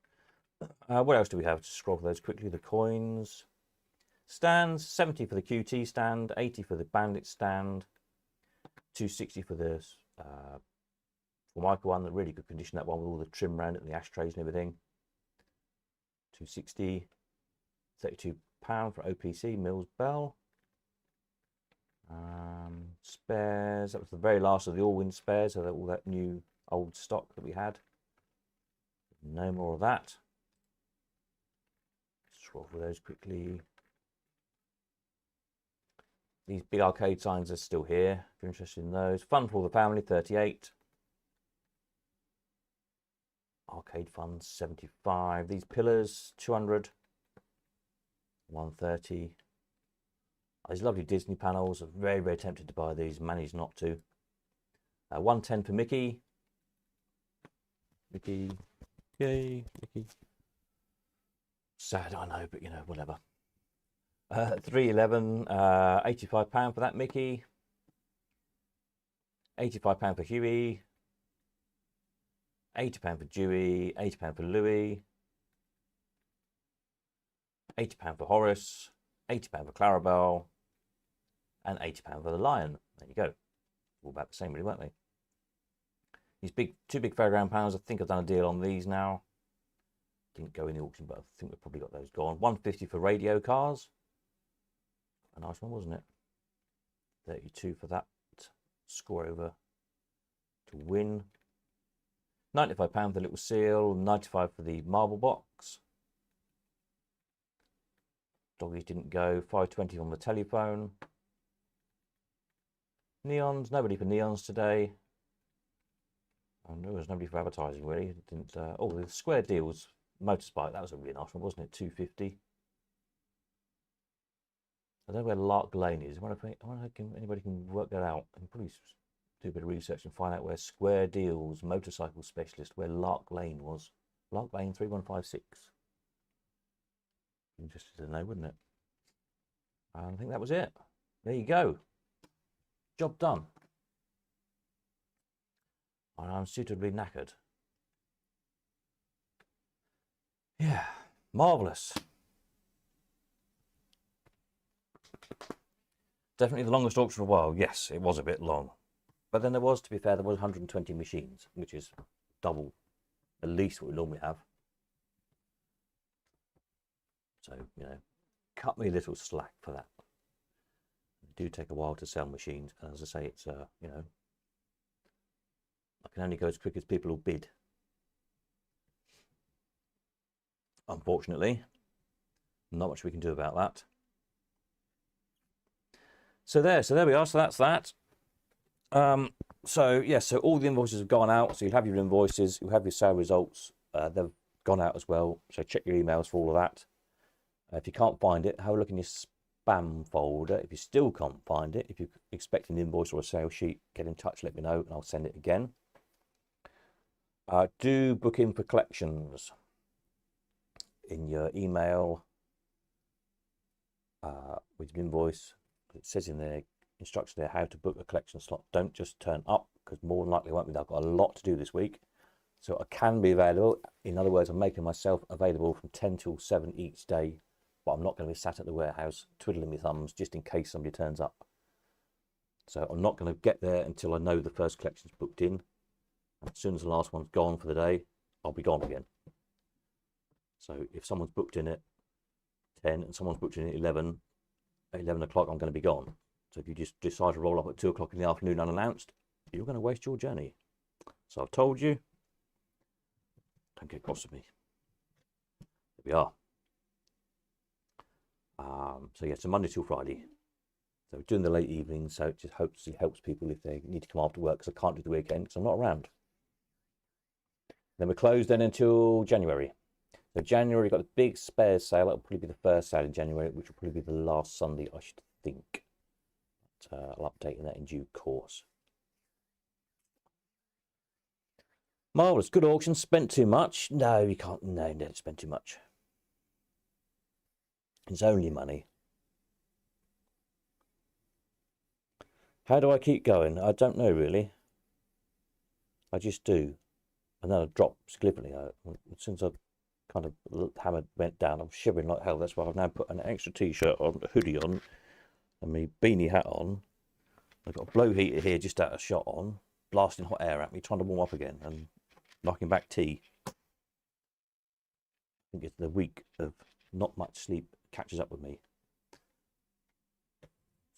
What else do we have? Just scroll for those quickly. The coins. Stands, 70 for the QT stand, 80 for the Bandit stand, 260 for the Formica one, the really good condition, that one with all the trim around it and the ashtrays and everything. 260, £32 for OPC, Mills Bell. Spares, that was the very last of the Allwyn spares, so all that new old stock that we had. No more of that. Scroll for those quickly. These big arcade signs are still here, if you're interested in those. Fun for the family, 38. Arcade funds, 75. These pillars, 200. 130. These lovely Disney panels. I'm very, very tempted to buy these. Managed not to. 110 for Mickey. Mickey. Yay, Mickey. Sad, I know, but whatever. 311, £85 for that Mickey. £85 for Huey. £80 for Dewey. £80 for Louis. £80 for Horace. £80 for Clarabelle. And £80 for the Lion. There you go. All about the same, really, weren't they? These two big fairground panels. I think I've done a deal on these now. Didn't go in the auction, but I think we've probably got those gone. 150 for radio cars. A nice one, wasn't it? 32 for that score over to win. £95 for the little seal. 95 for the marble box. Doggies didn't go. 520 on the telephone. Neons, nobody for neons today. And there was nobody for advertising really. Didn't. Oh, the square deals motorspike. That was a really nice one, wasn't it? 250. I don't know where Lark Lane is. I wonder if anybody can work that out. I can probably do a bit of research and find out where Square Deals Motorcycle Specialist, where Lark Lane was. Lark Lane 3156. Interested to know, wouldn't it? I think that was it. There you go. Job done. And I'm suitably knackered. Yeah, marvellous. Definitely the longest auction for a while. Yes, it was a bit long. But then there was, to be fair, there was 120 machines, which is double, at least what we normally have. So, cut me a little slack for that. It do take a while to sell machines. And as I say, it's, I can only go as quick as people will bid. Unfortunately, not much we can do about that. So there we are. So that's that. So all the invoices have gone out. So you'll have your invoices, you'll have your sale results. They've gone out as well. So check your emails for all of that. If you can't find it, have a look in your spam folder. If you still can't find it, if you expect an invoice or a sales sheet, get in touch, let me know, and I'll send it again. Do book in for collections in your email with your invoice. It says in the instruction there how to book a collection slot. Don't just turn up, because more than likely won't be. I've got a lot to do this week, so I can be available. In other words, I'm making myself available from 10 till 7 each day, but I'm not going to be sat at the warehouse twiddling my thumbs just in case somebody turns up. So I'm not going to get there until I know the first collection's booked in. And as soon as the last one's gone for the day, I'll be gone again. So if someone's booked in at 10 and someone's booked in at 11, at 11 o'clock I'm going to be gone. So if you just decide to roll up at 2 o'clock in the afternoon unannounced, you're going to waste your journey. So I've told you, don't get cross with me. There we are. So yeah, so Monday till Friday. So doing the late evening, so it just hopefully helps people if they need to come after work, because I can't do the weekend because I'm not around. Then we're closed then until January. So January, we've got a big spares sale. That'll probably be the first sale in January, which will probably be the last Sunday, I should think. But, I'll update that in due course. Marvellous. Good auction. Spent too much? No, you can't. No, don't spend too much. It's only money. How do I keep going? I don't know, really. I just do. And then I drop significantly. As soon as I kind of hammer went down, I'm shivering like hell. That's why I've now put an extra t-shirt on, a hoodie on, and my beanie hat on. I've got a blow heater here just out of shot on, blasting hot air at me, trying to warm up again and knocking back tea. I think it's the week of not much sleep catches up with me.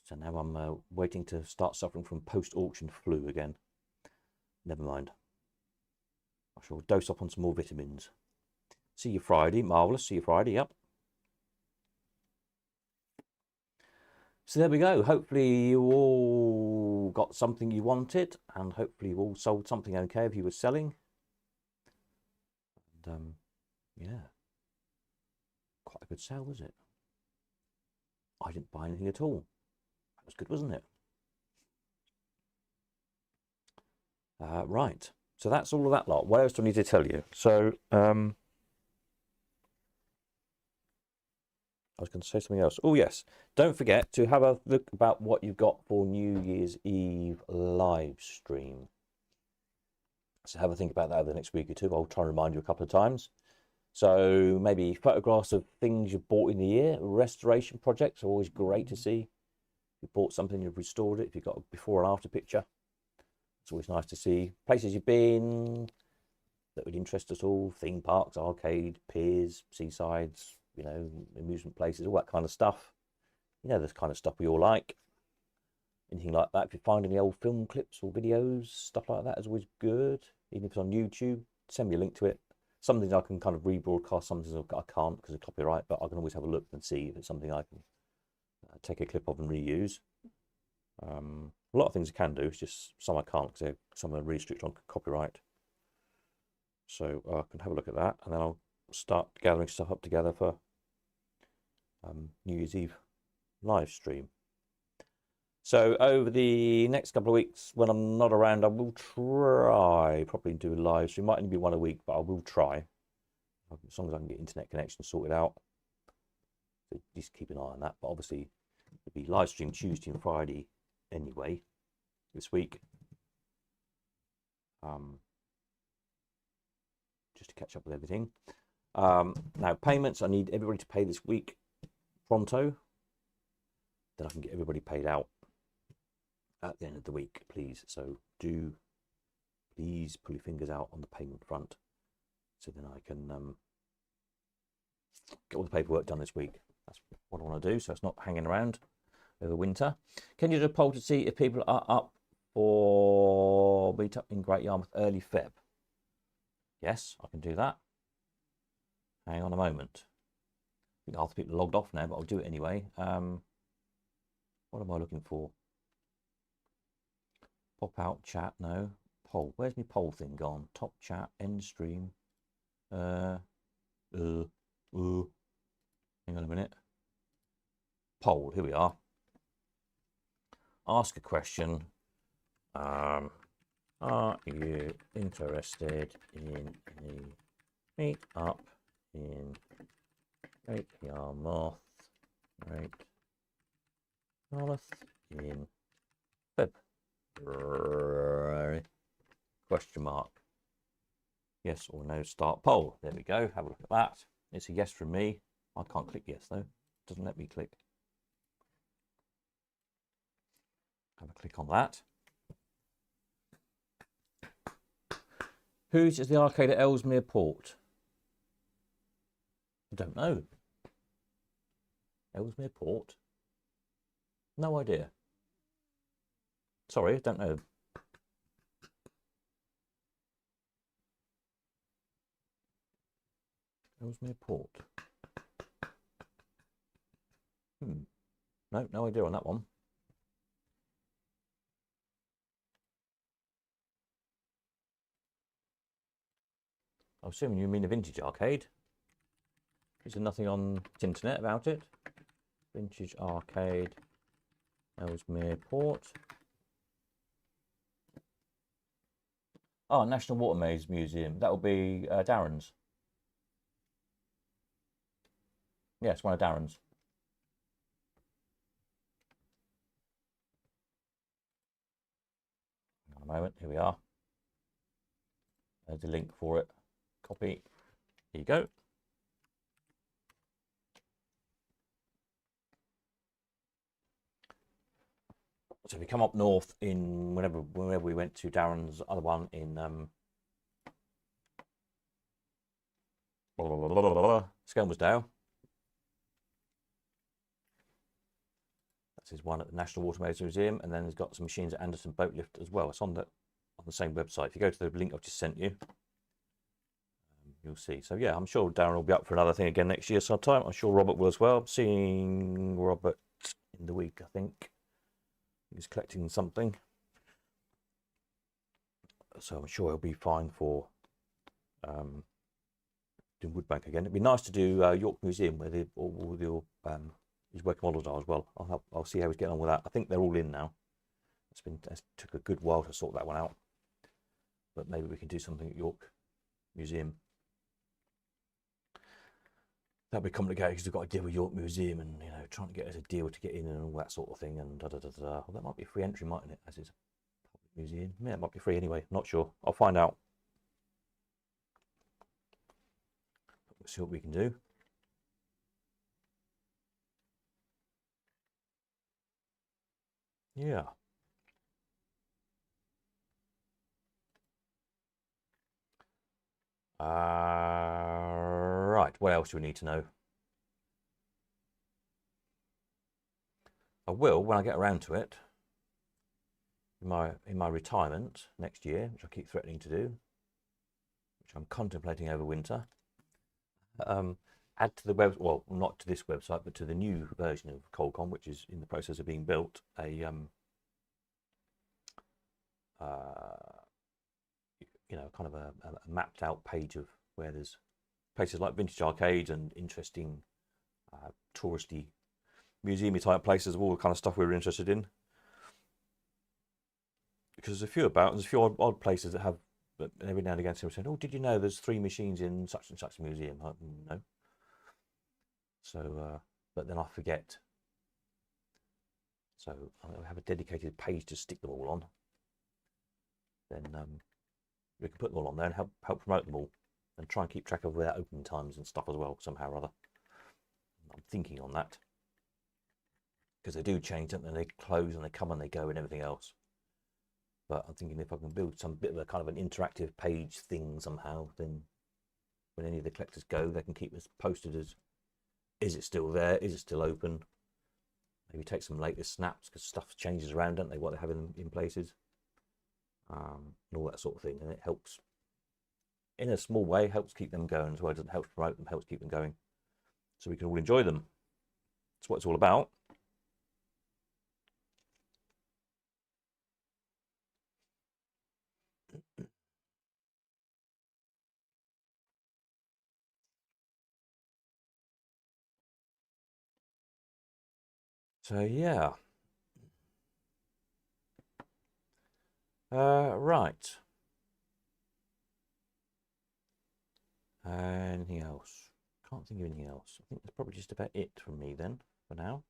So now I'm waiting to start suffering from post-auction flu again. Never mind. I shall dose up on some more vitamins. See you Friday. Marvellous. See you Friday. Yep. So there we go. Hopefully you all got something you wanted, and hopefully you all sold something okay if you were selling. And yeah, quite a good sale, was it? I didn't buy anything at all. That was good, wasn't it? Right. So that's all of that lot. What else do I need to tell you? So I was going to say something else. Oh, yes. Don't forget to have a look about what you've got for New Year's Eve live stream. So have a think about that over the next week or two. I'll try and remind you a couple of times. So maybe photographs of things you've bought in the year. Restoration projects are always great to see. If you bought something, you've restored it. If you've got a before and after picture, it's always nice to see. Places you've been that would interest us all. Theme parks, arcade, piers, seasides, you know, amusement places, all that kind of stuff. You know, this kind of stuff we all like. Anything like that. If you find any old film clips or videos, stuff like that is always good. Even if it's on YouTube, send me a link to it. Some things I can kind of rebroadcast, some things I can't because of copyright, but I can always have a look and see if it's something I can take a clip of and reuse. A lot of things I can do, it's just some I can't because some are really strict on copyright. So I can have a look at that, and then I'll start gathering stuff up together for New Year's Eve live stream. So over the next couple of weeks, when I'm not around, I will try probably do a live stream. Might only be one a week, but I will try. As long as I can get internet connection sorted out. So just keep an eye on that. But obviously, it'll be live stream Tuesday and Friday anyway this week. Just to catch up with everything. Now payments, I need everybody to pay this week pronto. Then I can get everybody paid out at the end of the week, please. So do please pull your fingers out on the payment front, so then I can get all the paperwork done this week. That's what I want to do, so it's not hanging around over winter. Can you do a poll to see if people are up for meet up in Great Yarmouth early Feb? Yes, I can do that. Hang on a moment. I think half the people are logged off now, but I'll do it anyway. What am I looking for? Pop out, chat, no. Poll. Where's my poll thing gone? Top chat, end stream. Hang on a minute. Poll, here we are. Ask a question. Are you interested in any meet up in Great Yarmouth? Great Yarmouth in February? Question mark. Yes or no, start poll. There we go. Have a look at that. It's a yes from me. I can't click yes though. It doesn't let me click. Have a click on that. Whose is the arcade at Ellesmere Port? I don't know. Ellesmere Port? No idea. Sorry, I don't know. Ellesmere Port. No idea on that one. I'm assuming you mean the Vintage Arcade. Is there nothing on the internet about it? Vintage Arcade, Ellesmere Port. Oh, National Water Maze Museum. That will be Darren's. Yes, one of Darren's. Hang on a moment. Here we are. There's a link for it. Copy. Here you go. So if we come up north in whenever we went to Darren's other one in Skelmersdale. That's his one at the National Water Maze Museum, and then he's got some machines at Anderson Boatlift as well. It's on the same website. If you go to the link I've just sent you, you'll see. So yeah, I'm sure Darren will be up for another thing again next year sometime. I'm sure Robert will as well. I'm seeing Robert in the week, I think. He's collecting something, so I'm sure he'll be fine for doing Woodbank again. It'd be nice to do York Museum where all the his working models are as well. I'll see how he's getting on with that. I think they're all in now. It took a good while to sort that one out, but maybe we can do something at York Museum. That'd be complicated because we've got to deal with York Museum and, you know, trying to get us a deal to get in and all that sort of thing and da da da da. Well, that might be a free entry, mightn't it? As it's a public museum. Yeah, it might be free anyway. Not sure. I'll find out. We'll see what we can do. Yeah. Right. What else do we need to know? I will, when I get around to it, in my retirement next year, which I keep threatening to do, which I'm contemplating over winter, add to the web, well, not to this website, but to the new version of Colcon, which is in the process of being built, a you know, kind of a mapped out page of where there's places like Vintage Arcade and interesting touristy museumy type places of all the kind of stuff we were interested in. Because there's a few about, there's a few odd places that have, but every now and again someone saying, "Oh, did you know there's 3 machines in such and such a museum?" Like, no. So, but then I forget. So I'll have a dedicated page to stick them all on. Then we can put them all on there and help promote them all, and try and keep track of their opening times and stuff as well somehow or other. I'm thinking on that because they do change, don't they? They close and they come and they go and everything else. But I'm thinking if I can build some bit of a kind of an interactive page thing somehow, then when any of the collectors go, they can keep us posted as, is it still there? Is it still open? Maybe take some latest snaps because stuff changes around, don't they? What they have in places, and all that sort of thing. And it helps, in a small way, helps keep them going as well. It doesn't help promote them, helps keep them going, so we can all enjoy them. That's what it's all about. So yeah. Right. Anything else? Can't think of anything else. I think that's probably just about it from me then for now.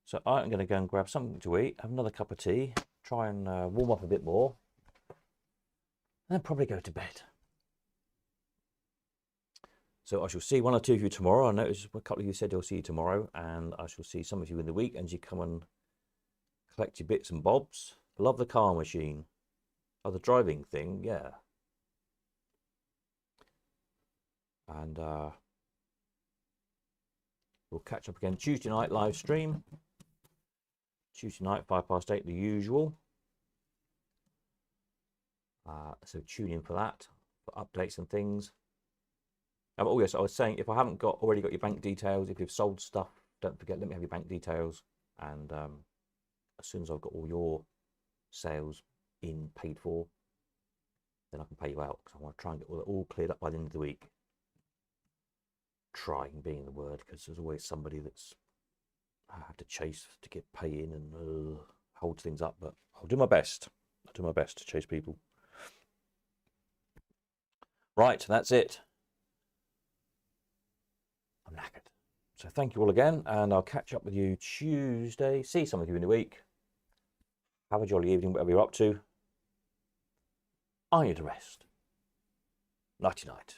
So I'm going to go and grab something to eat, have another cup of tea, try and warm up a bit more, and then probably go to bed. So I shall see 1 or 2 of you tomorrow. I noticed a couple of you said they'll see you tomorrow, and I shall see some of you in the week as you come and collect your bits and bobs. Love the car machine. Oh, the driving thing, yeah. And we'll catch up again Tuesday night live stream. Tuesday night, 8:05, the usual. So tune in for that, for updates and things. Oh yes, I was saying, if I haven't already got your bank details, if you've sold stuff, don't forget, let me have your bank details. And as soon as I've got all your sales paid for, then I can pay you out, because I want to try and get all cleared up by the end of the week. Trying being the word, because there's always somebody that's I have to chase to get pay in and hold things up, but I'll do my best. I'll do my best to chase people. Right, that's it. I'm knackered. So thank you all again, and I'll catch up with you Tuesday. See some of you in the week. Have a jolly evening, whatever you're up to. I need a rest. Nighty night.